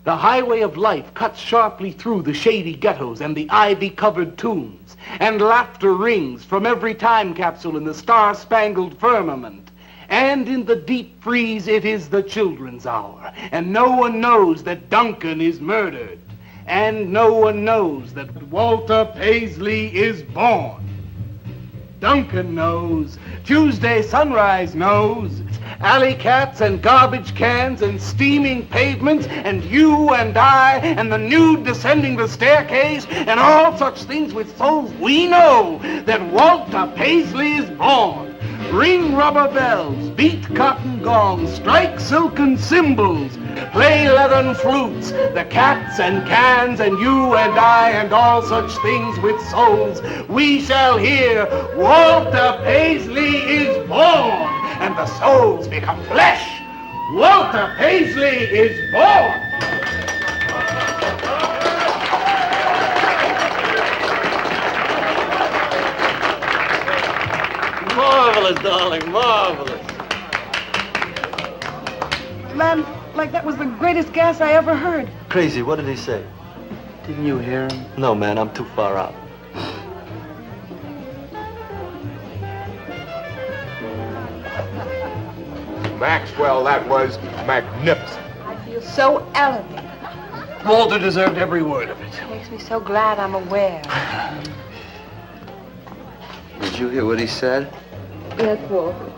The highway of life cuts sharply through the shady ghettos and the ivy-covered tombs, and laughter rings from every time capsule in the star-spangled firmament. And in the deep freeze, it is the children's hour, and no one knows that Duncan is murdered. And no one knows that Walter Paisley is born. Duncan knows. Tuesday Sunrise knows. Alley cats and garbage cans and steaming pavements and you and I and the nude descending the staircase and all such things with souls, we know that Walter Paisley is born. Ring rubber bells, beat cotton gongs, strike silken cymbals, play leathern flutes, the cats and cans and you and I and all such things with souls. We shall hear Walter Paisley is born, and the souls become flesh. Walter Paisley is born. Marvelous, darling, marvelous. Man, like that was the greatest gas I ever heard. Crazy, what did he say? Didn't you hear him? No, man, I'm too far out. Maxwell, that was magnificent. I feel so elevated. Walter deserved every word of it. Makes me so glad I'm aware. Did you hear what he said? Yes, Walter.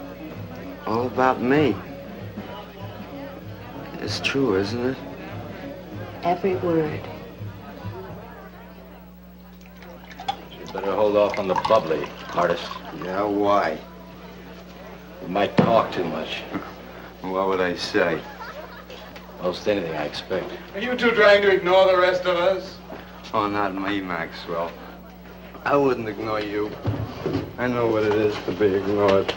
All about me. It's true, isn't it? Every word. You better hold off on the bubbly, artist. Yeah, why? You might talk too much. What would I say? Most anything, I expect. Are you two trying to ignore the rest of us? Oh, not me, Maxwell. I wouldn't ignore you. I know what it is to be ignored.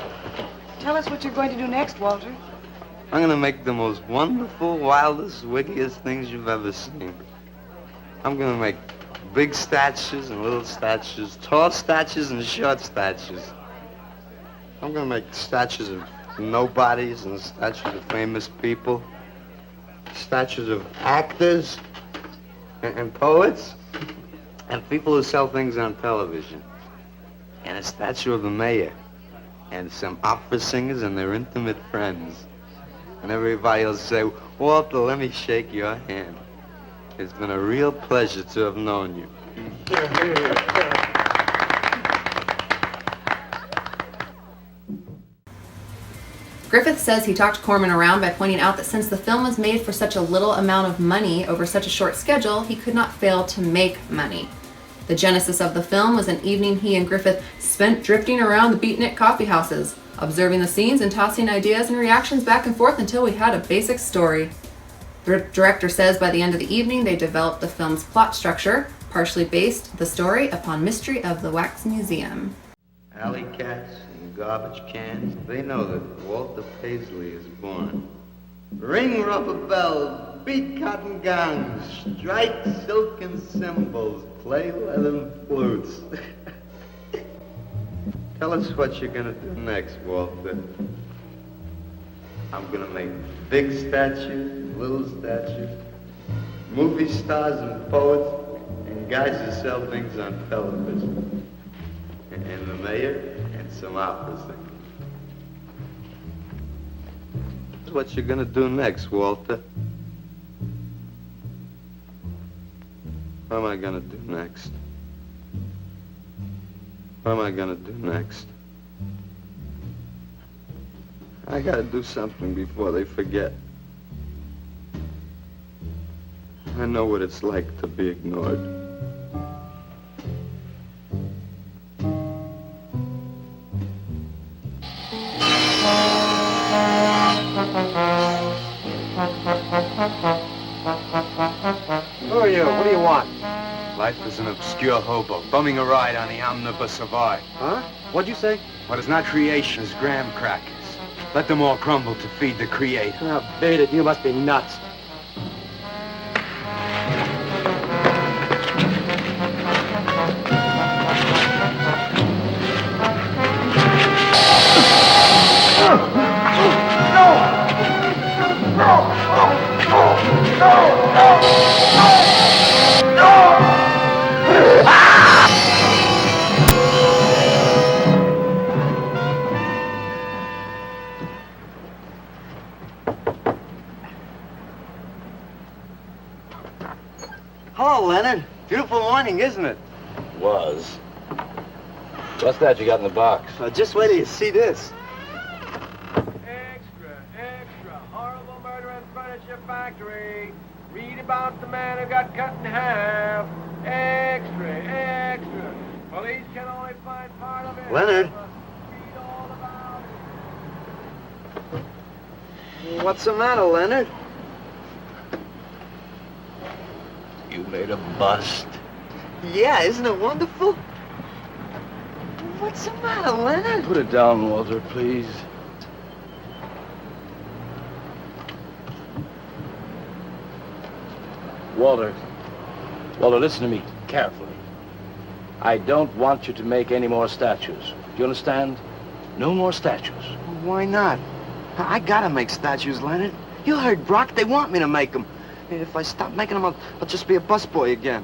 Tell us what you're going to do next, Walter. I'm gonna make the most wonderful, wildest, wickedest things you've ever seen. I'm gonna make big statues and little statues, tall statues and short statues. I'm gonna make statues of nobodies and statues of famous people. Statues of actors and poets and people who sell things on television. And a statue of the mayor and some opera singers and their intimate friends. And everybody will say, Walter, let me shake your hand. It's been a real pleasure to have known you. Griffith says he talked Corman around by pointing out that since the film was made for such a little amount of money over such a short schedule, he could not fail to make money. The genesis of the film was an evening he and Griffith spent drifting around the beatnik coffee houses, observing the scenes and tossing ideas and reactions back and forth until we had a basic story. The director says by the end of the evening they developed the film's plot structure, partially based the story upon Mystery of the Wax Museum. Alley cats and garbage cans, they know that Walter Paisley is born. Ring rubber bells, beat cotton gongs, strike silken cymbals, play leathern flutes. Tell us what you're gonna do next, Walter. I'm gonna make big statues, little statues, movie stars and poets, and guys who sell things on television. And the mayor and some opera singers. That's what you're gonna do next, Walter. What am I gonna do next? What am I gonna do next? I gotta do something before they forget. I know what it's like to be ignored. Who are you? What do you want? Life is an obscure hobo, bumming a ride on the omnibus of art. Huh? What'd you say? What is not creation is graham crackers. Let them all crumble to feed the creator. Oh, beat it. You must be nuts. Hello, Leonard. Beautiful morning, isn't it? Was. What's that you got in the box? Just wait till you see this. Horrible murder in furniture factory. Read about the man who got cut in half. Extra, extra. Police can only find part of it. Leonard. Read all about it. What's the matter, Leonard? You made a bust. Yeah, isn't it wonderful? What's the matter, Leonard? Put it down, Walter, please. Walter, listen to me carefully. I don't want you to make any more statues. Do you understand? No more statues. Why not? I gotta make statues, Leonard. You heard Brock. They want me to make them. If I stop making them, I'll just be a busboy again.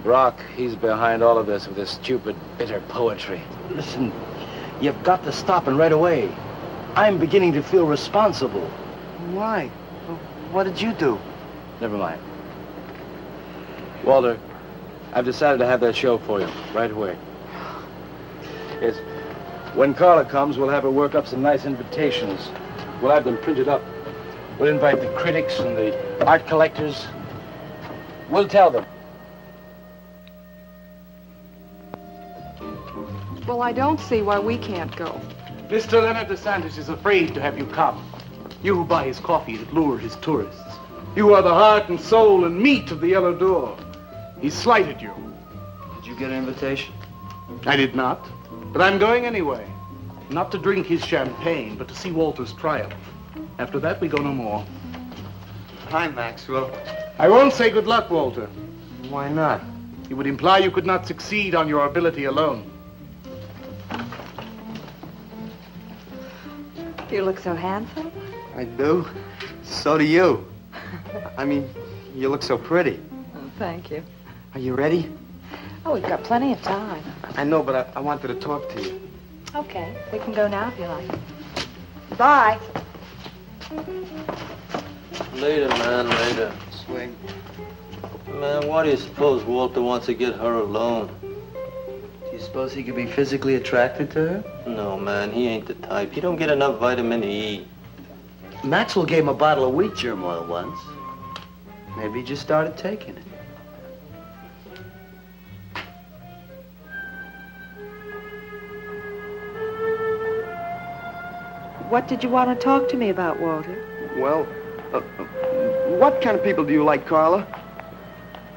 Brock, he's behind all of this with his stupid, bitter poetry. Listen, you've got to stop and right away. I'm beginning to feel responsible. Why? What did you do? Never mind. Walter, I've decided to have that show for you right away. Yes. When Carla comes, we'll have her work up some nice invitations. We'll have them printed up. We'll invite the critics and the art collectors. We'll tell them. Well, I don't see why we can't go. Mr. Leonard DeSantis is afraid to have you come. You who buy his coffee that lure his tourists. You are the heart and soul and meat of the Yellow Door. He slighted you. Did you get an invitation? I did not, but I'm going anyway. Not to drink his champagne, but to see Walter's triumph. After that, we go no more. Hi, Maxwell. I won't say good luck, Walter. Why not? It would imply you could not succeed on your ability alone. You look so handsome. I do. So do you. I mean, you look so pretty. Oh, thank you. Are you ready? Oh, we've got plenty of time. I know, but I wanted to talk to you. Okay, we can go now if you like. Bye. Later, man, later. Swing. Man, why do you suppose Walter wants to get her alone? Do you suppose he could be physically attracted to her? No, man, he ain't the type. He don't get enough vitamin E. Maxwell gave him a bottle of wheat germ oil once. Maybe he just started taking it. What did you want to talk to me about, Walter? Well, what kind of people do you like, Carla?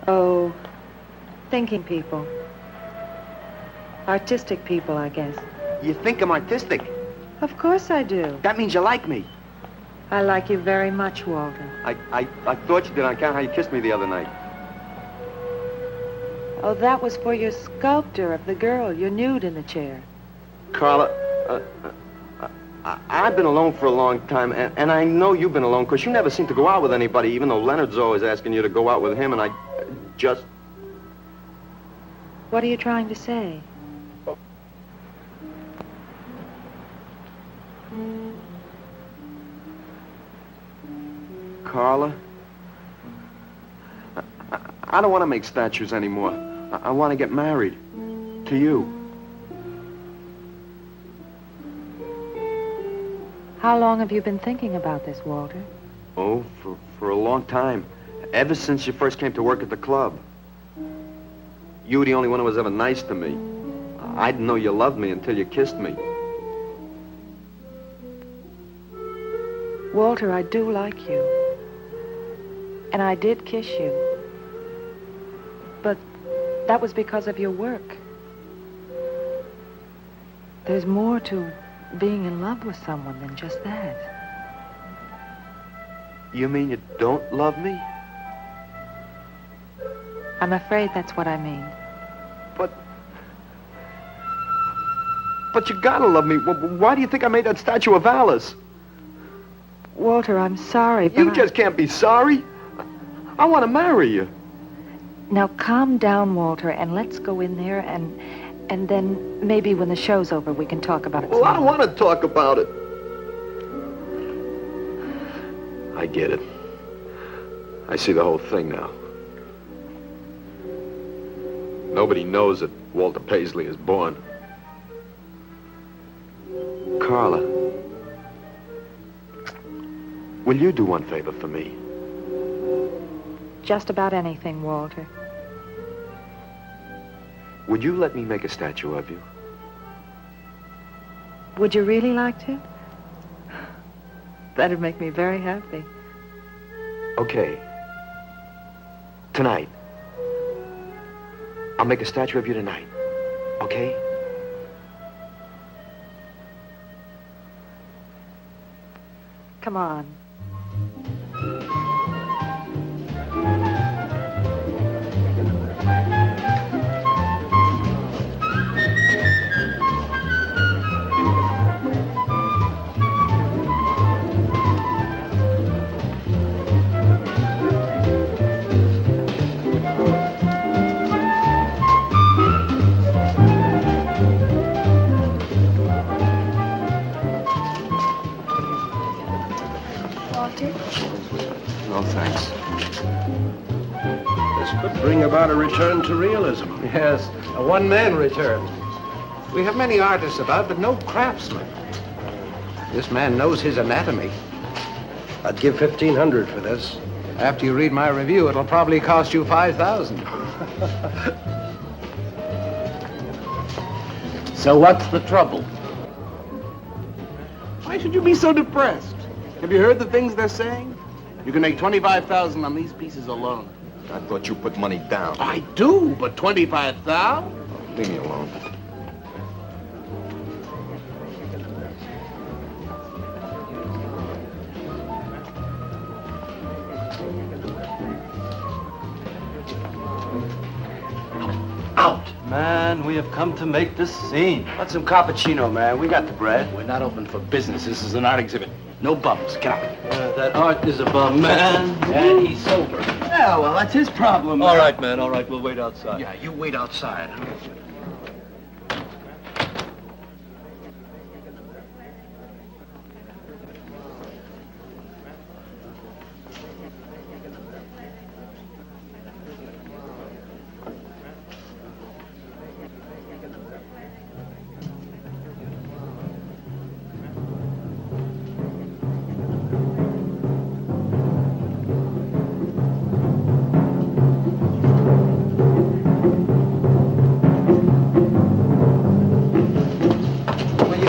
Oh, thinking people. Artistic people, I guess. You think I'm artistic? Of course I do. That means you like me. I like you very much, Walter. I thought you did on account of how you kissed me the other night. Oh, that was for your sculptor of the girl, your nude in the chair. Carla, I've been alone for a long time, and I know you've been alone, because you never seem to go out with anybody, even though Leonard's always asking you to go out with him, and I just... What are you trying to say? Carla, I don't want to make statues anymore. I want to get married. To you. How long have you been thinking about this, Walter? Oh, for a long time. Ever since you first came to work at the club. You were the only one who was ever nice to me. I didn't know you loved me until you kissed me. Walter, I do like you. And I did kiss you. But that was because of your work. There's more to being in love with someone than just that. You mean you don't love me? I'm afraid that's what I mean. But you gotta love me. Why do you think I made that statue of Alice? Walter, I'm sorry, but You just can't be sorry. I want to marry you. Now calm down, Walter, and let's go in there and then maybe when the show's over we can talk about it. Well, I don't want to talk about it. I get it. I see the whole thing now. Nobody knows that Walter Paisley is born. Carla, will you do one favor for me? Just about anything, Walter. Would you let me make a statue of you? Would you really like to? That'd make me very happy. Okay. Tonight. I'll make a statue of you tonight. Okay? Come on. No, thanks. This could bring about a return to realism. Yes, a one-man return. We have many artists about, but no craftsmen. This man knows his anatomy. I'd give $1,500 for this. After you read my review, it'll probably cost you $5,000. So what's the trouble? Why should you be so depressed? Have you heard the things they're saying? You can make $25,000 on these pieces alone. I thought you put money down. I do, but $25,000? Leave me alone. Man, man. We have come to make this scene. Want some cappuccino, man? We got the bread. We're not open for business. This is an art exhibit. No bums. Get out. That Art is a bum, man. And he's sober. Yeah, well, that's his problem. All right, man. All right, we'll wait outside. Yeah, you wait outside.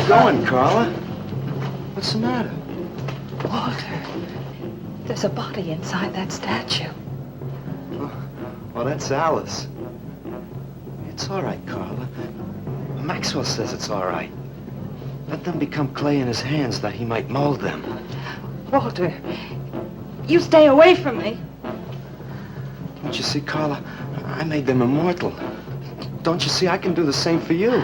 Going, Carla? What's the matter? Walter, there's a body inside that statue. Oh, that's Alice. It's all right, Carla. Maxwell says it's all right. Let them become clay in his hands that he might mold them. Walter, you stay away from me. Don't you see, Carla? I made them immortal. Don't you see, I can do the same for you.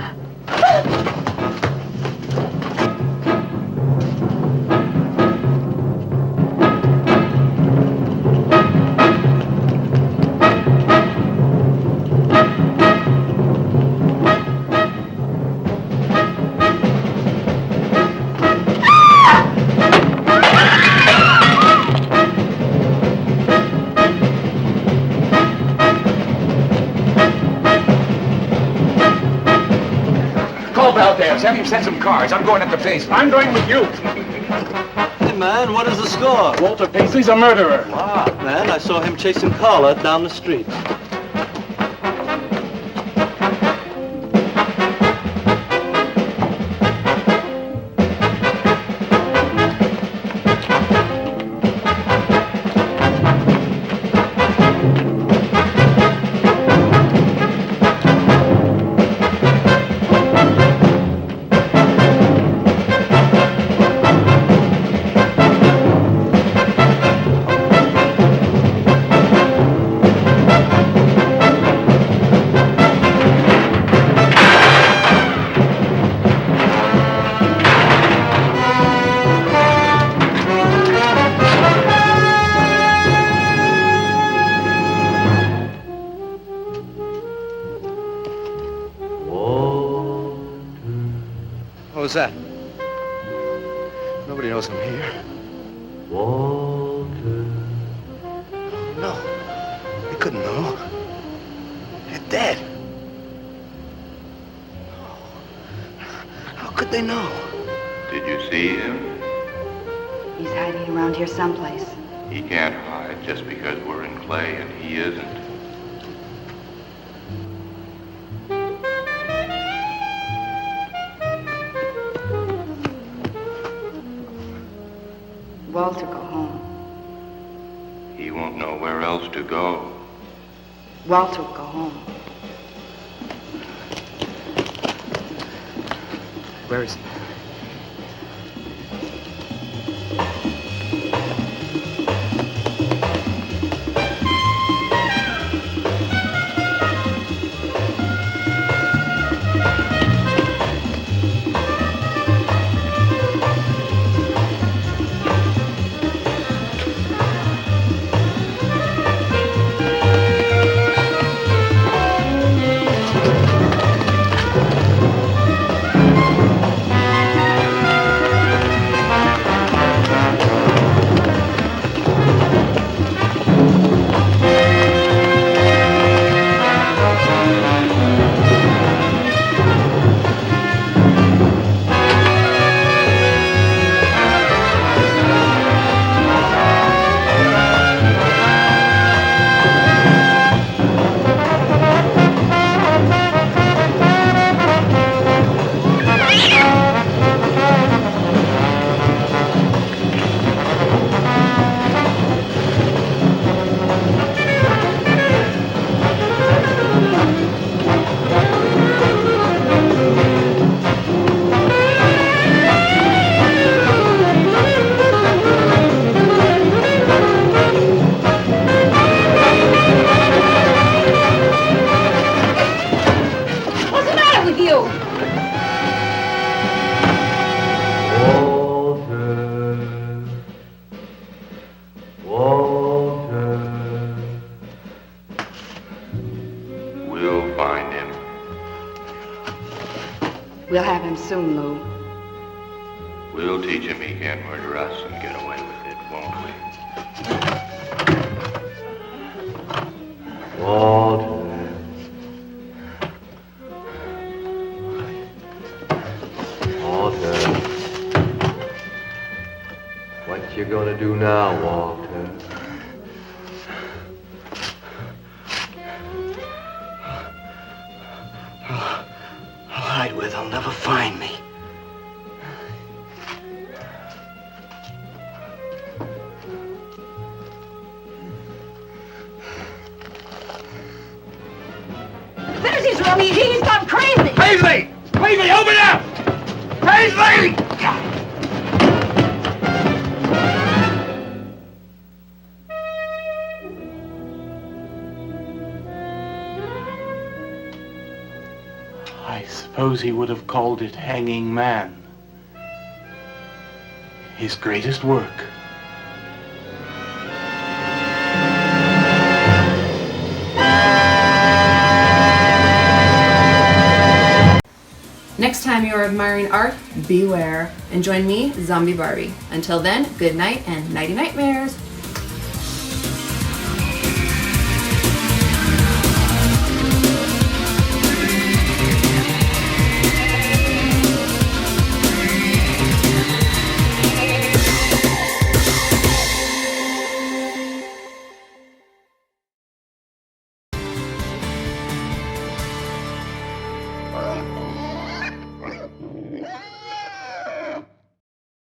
Have him send some cars. I'm going up the base. I'm going with you. Hey, man, what is the score? Walter Paisley's a murderer. Wow, man, I saw him chasing Carla down the street. What was that? Nobody knows I'm here. Walter. No, they couldn't know. They're dead. How could they know? Did you see him? He's hiding around here someplace. He can't hide just because we're in clay and he isn't. Walter, go home. He won't know where else to go. Walter, go home. Where is he? We'll teach him he can't murder us and get away with it, won't we? Walter. Walter. What you gonna do now, Walter? I'll hide where they'll never find me. There's Romy. He's gone crazy. Paisley! Paisley, open up! Paisley! I suppose he would have called it Hanging Man. His greatest work. Next time you're admiring art, beware and join me, Zombie Barbie. Until then, good night and nighty nightmares.